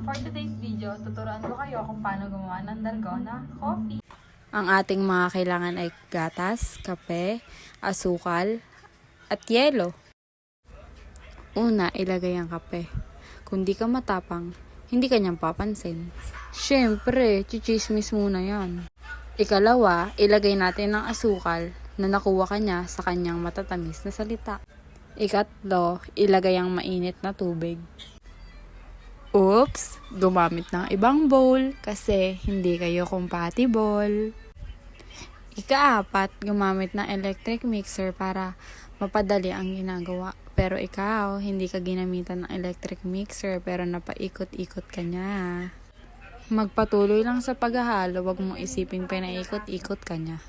For today's video, tuturuan ko kayo kung paano gumawa ng dalgona coffee. Ang ating mga kailangan ay gatas, kape, asukal, at yelo. Una, ilagay ang kape. Kung di ka matapang, hindi ka niyang papansin. Siyempre, chichismis muna yan. Ikalawa, ilagay natin ang asukal na nakuha ka niya sa kanyang matatamis na salita. Ikatlo, ilagay ang mainit na tubig. Oops, gumamit ng ibang bowl kasi hindi kayo compatible. Ikaapat, gumamit ng electric mixer para mapadali ang ginagawa. Pero ikaw, hindi ka ginamitan ng electric mixer pero napaikot-ikot ka niya. Magpatuloy lang sa paghahalo, wag mo isiping pinaikot-ikot ka niya.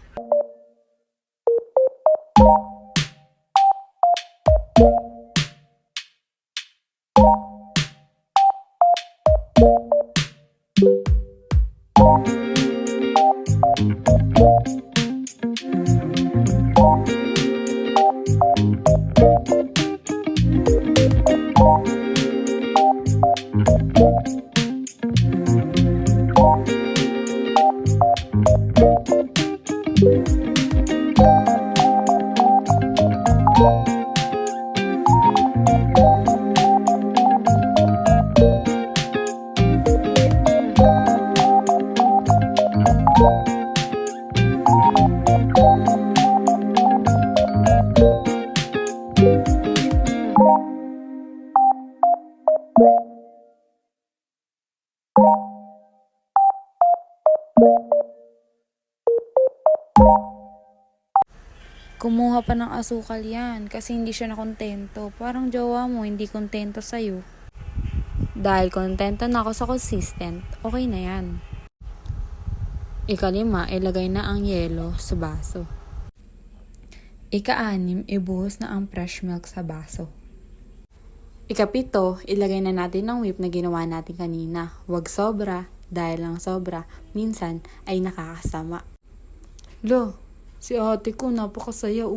Kumuha pa ng asukal yan kasi hindi siya nakontento. Parang jowa mo hindi kontento sa'yo. Dahil kontento na ako sa consistent, okay na yan. Ikalima, ilagay na ang yelo sa baso. Ikaanim, ibuhos na ang fresh milk sa baso. Ikapito, ilagay na natin ang whip na ginawa natin kanina. Huwag sobra, dahil lang sobra, minsan ay nakakasama. Lo, si ate ko napakasaya